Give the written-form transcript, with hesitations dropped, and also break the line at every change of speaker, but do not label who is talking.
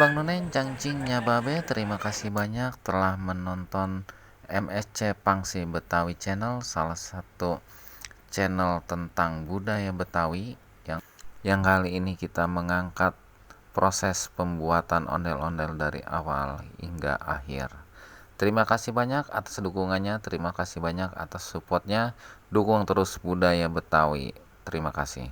Abang None Cangcingnya Babe, terima kasih banyak telah menonton MSC Pangsi Betawi Channel, salah satu channel tentang budaya Betawi yang kali ini kita mengangkat proses pembuatan ondel-ondel dari awal hingga akhir. Terima kasih banyak atas dukungannya, terima kasih banyak atas supportnya, dukung terus budaya Betawi. Terima kasih.